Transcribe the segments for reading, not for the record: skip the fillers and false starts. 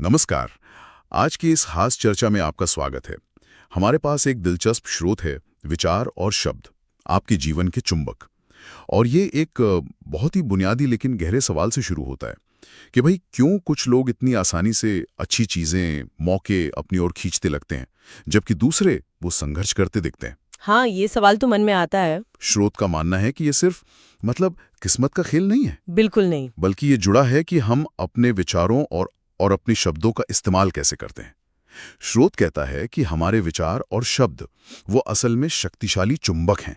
नमस्कार। आज की इस खास चर्चा में आपका स्वागत है। हमारे पास एक दिलचस्प स्रोत है, विचार और शब्द, आपके जीवन के चुंबक। और ये एक बहुत ही बुनियादी लेकिन गहरे सवाल से शुरू होता है कि भाई क्यों कुछ लोग इतनी आसानी से अच्छी चीजें, मौके अपनी ओर खींचते लगते हैं, जबकि दूसरे वो संघर्ष करते दिखते हैं। हाँ, ये सवाल तो मन में आता है। स्रोत का मानना है कि ये सिर्फ किस्मत का खेल नहीं है, बिल्कुल नहीं। बल्कि ये जुड़ा है कि हम अपने विचारों और अपने शब्दों का इस्तेमाल कैसे करते हैं। स्रोत कहता है कि हमारे विचार और शब्द वो असल में शक्तिशाली चुंबक हैं,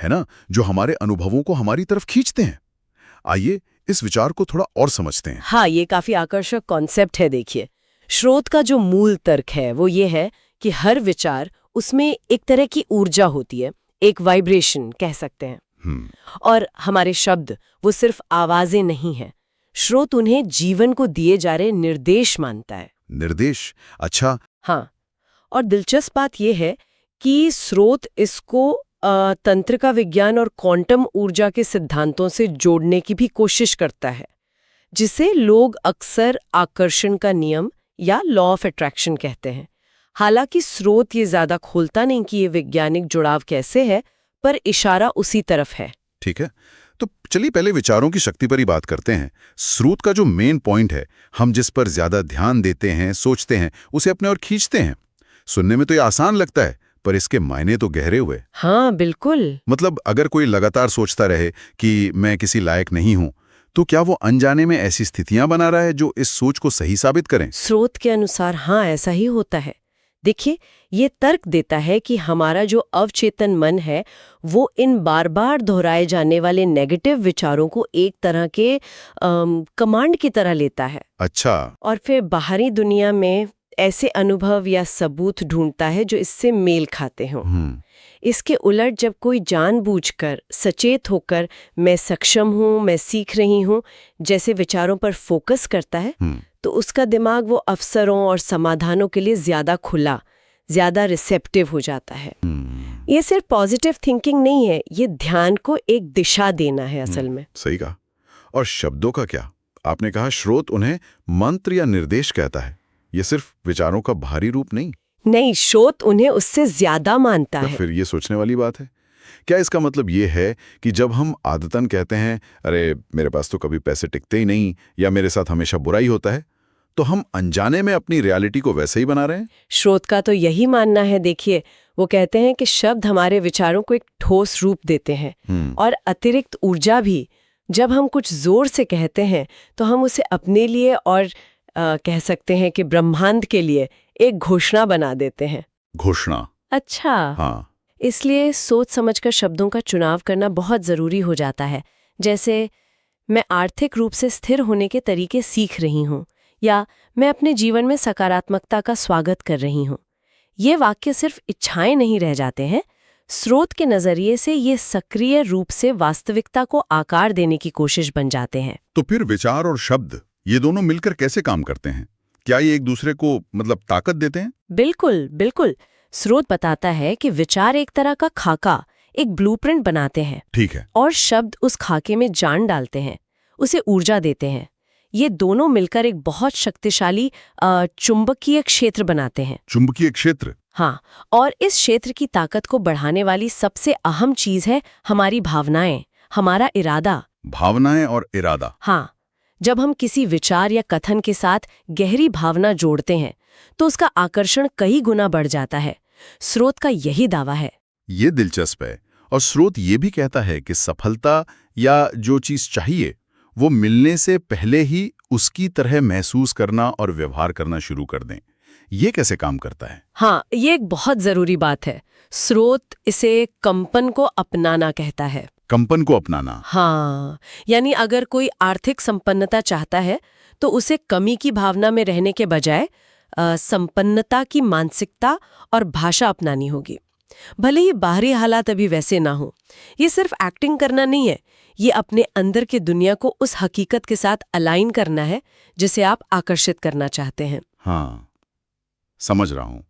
है ना, जो हमारे अनुभवों को हमारी तरफ खींचते हैं। आइए इस विचार को थोड़ा और समझते हैं। हाँ, ये काफी आकर्षक कॉन्सेप्ट है। देखिए, स्रोत का जो मूल तर्क है वो ये है कि हर विचार, उसमें एक तरह की ऊर्जा होती है, एक वाइब्रेशन कह सकते हैं। और हमारे शब्द वो सिर्फ आवाजें नहीं हैं। स्रोत उन्हें जीवन को दिए जा रहे निर्देश मानता है। निर्देश? अच्छा। हाँ, और दिलचस्प बात यह है कि स्रोत इसको तंत्रिका विज्ञान और क्वांटम ऊर्जा के सिद्धांतों से जोड़ने की भी कोशिश करता है, जिसे लोग अक्सर आकर्षण का नियम या लॉ ऑफ अट्रैक्शन कहते हैं। हालांकि स्रोत ये ज्यादा खोलता नहीं कि ये वैज्ञानिक जुड़ाव कैसे है, पर इशारा उसी तरफ है। ठीक है, तो चलिए पहले विचारों की शक्ति पर ही बात करते हैं। स्रोत का जो मेन पॉइंट है, हम जिस पर ज्यादा ध्यान देते हैं, सोचते हैं, उसे अपने ओर खींचते हैं। सुनने में तो ये आसान लगता है, पर इसके मायने तो गहरे हुए। हाँ, बिल्कुल। अगर कोई लगातार सोचता रहे कि मैं किसी लायक नहीं हूं, तो क्या वो अनजाने में ऐसी स्थितियां बना रहा है जो इस सोच को सही साबित करें? स्रोत के अनुसार हाँ, ऐसा ही होता है। देखिए, ये तर्क देता है कि हमारा जो अवचेतन मन है वो इन बार बार दोहराए जाने वाले नेगेटिव विचारों को एक तरह के कमांड की तरह लेता है। अच्छा। और फिर बाहरी दुनिया में ऐसे अनुभव या सबूत ढूंढता है जो इससे मेल खाते हों। इसके उलट जब कोई जानबूझकर, सचेत होकर मैं सक्षम हूँ, मैं सीख रही हूँ जैसे विचारों पर फोकस करता है, तो उसका दिमाग वो अवसरों और समाधानों के लिए ज्यादा खुला, ज्यादा रिसेप्टिव हो जाता है। ये सिर्फ पॉजिटिव थिंकिंग नहीं है, ये ध्यान को एक दिशा देना है असल में। सही कहा। और शब्दों का क्या? आपने कहा स्रोत उन्हें मंत्र या निर्देश कहता है। ये सिर्फ विचारों का बाहरी रूप नहीं, स्रोत उन्हें उससे ज्यादा मानता है। फिर ये सोचने वाली बात है। क्या इसका मतलब ये है कि जब हम आदतन कहते हैं, अरे मेरे पास तो कभी पैसे टिकते ही नहीं, या मेरे साथ हमेशा बुरा ही होता है, तो हम अनजाने में अपनी रियलिटी को वैसे ही बना रहे हैं? स्रोत का तो यही मानना है। देखिए, वो कहते हैं कि शब्द हमारे विचारों को एक ठोस रूप देते हैं और अतिरिक्त ऊर्जा भी। जब हम कुछ जोर से कहते हैं तो हम उसे अपने लिए और कह सकते हैं कि ब्रह्मांड के लिए एक घोषणा बना देते हैं। घोषणा? अच्छा। हाँ। इसलिए सोच समझकर शब्दों का चुनाव करना बहुत जरूरी हो जाता है। जैसे, मैं आर्थिक रूप से स्थिर होने के तरीके सीख रही हूँ, या मैं अपने जीवन में सकारात्मकता का स्वागत कर रही हूँ। ये वाक्य सिर्फ इच्छाएं नहीं रह जाते हैं। स्रोत के नजरिए से ये सक्रिय रूप से वास्तविकता को आकार देने की कोशिश बन जाते हैं। तो फिर विचार और शब्द, ये दोनों मिलकर कैसे काम करते हैं? क्या ये एक दूसरे को ताकत देते हैं? बिल्कुल बिल्कुल। स्रोत बताता है कि विचार एक तरह का खाका, एक ब्लूप्रिंट बनाते हैं। ठीक है। और शब्द उस खाके में जान डालते हैं, उसे ऊर्जा देते हैं। ये दोनों मिलकर एक बहुत शक्तिशाली चुंबकीय क्षेत्र बनाते हैं। चुंबकीय क्षेत्र? हाँ, और इस क्षेत्र की ताकत को बढ़ाने वाली सबसे अहम चीज है हमारी भावनाएं, हमारा इरादा। भावनाएं और इरादा? हाँ, जब हम किसी विचार या कथन के साथ गहरी भावना जोड़ते हैं तो उसका आकर्षण कई गुना बढ़ जाता है। स्रोत का यही दावा है। ये दिलचस्प है। और स्रोत ये भी कहता है कि सफलता या जो चीज चाहिए वो मिलने से पहले ही उसकी तरह महसूस करना और व्यवहार करना शुरू कर दें। ये कैसे काम करता है? हाँ, ये एक बहुत जरूरी बात है। स्रोत इसे कंपन को अपनाना कहता है। कंपन को अपनाना? हाँ, यानी अगर कोई आर्थिक संपन्नता चाहता है तो उसे कमी की भावना में रहने के बजाय संपन्नता की मानसिकता और भाषा अपनानी होगी। भले ही बाहरी हालात अभी वैसे ना हो। ये सिर्फ एक्टिंग करना नहीं है, ये अपने अंदर की दुनिया को उस हकीकत के साथ अलाइन करना है जिसे आप आकर्षित करना चाहते हैं। हाँ, समझ रहा हूं।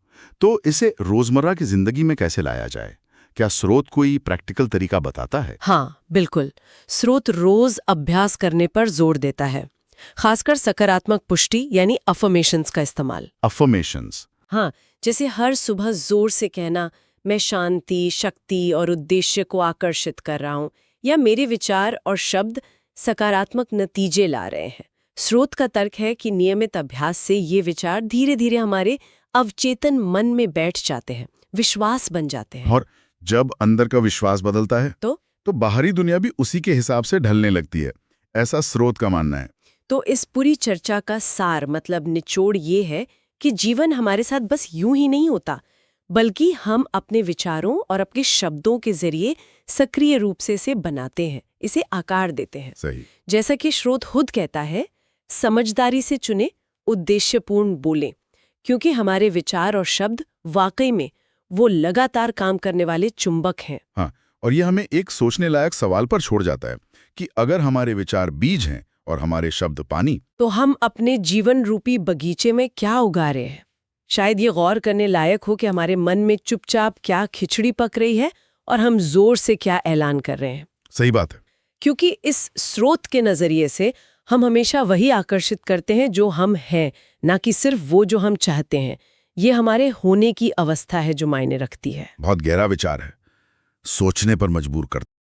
तो इसे रोजमर्रा की जिंदगी में कैसे लाया जाए? क्या स्रोत कोई प्रैक्टिकल तरीका बताता है? हाँ, बिल्कुल। स्रोत रोज अभ्यास करने पर जोर देता है। खासकर सकारात्मक पुष्टि यानी अफर्मेशंस का इस्तेमाल। अफर्मेशंस। हाँ, जैसे हर सुबह जोर से कहना मैं शांति, शक्ति और उद्देश्य को आकर्षित कर रहा हूँ, या मेरे विचार और शब्द सकारात्मक नतीजे ला रहे हैं। स्रोत का तर्क है कि नियमित अभ्यास से ये विचार धीरे धीरे हमारे अवचेतन मन में बैठ जाते हैं, विश्वास बन जाते हैं। और जब अंदर का विश्वास बदलता है तो बाहरी दुनिया भी उसी के हिसाब से ढलने लगती है, ऐसा स्रोत का मानना है। तो इस पूरी चर्चा का सार मतलब निचोड़ ये है कि जीवन हमारे साथ बस यूं ही नहीं होता, बल्कि हम अपने विचारों और अपने शब्दों के जरिए सक्रिय रूप से इसे बनाते हैं, इसे आकार देते हैं। सही। जैसा कि स्रोत खुद कहता है, समझदारी से चुने, उद्देश्यपूर्ण बोलें, क्योंकि हमारे विचार और शब्द वाकई में वो लगातार काम करने वाले चुंबक हैं। हाँ, और ये हमें एक सोचने लायक सवाल पर छोड़ जाता है कि अगर हमारे विचार बीज हैं और हमारे शब्द पानी, तो हम अपने जीवन रूपी बगीचे में क्या उगा रहे हैं? शायद ये गौर करने लायक हो कि हमारे मन में चुपचाप क्या खिचड़ी पक रही है और हम जोर से क्या ऐलान कर रहे हैं। सही बात है। क्योंकि इस स्रोत के नजरिए से हम हमेशा वही आकर्षित करते हैं जो हम हैं, ना कि सिर्फ वो जो हम चाहते हैं। ये हमारे होने की अवस्था है जो मायने रखती है। बहुत गहरा विचार है, सोचने पर मजबूर करता है।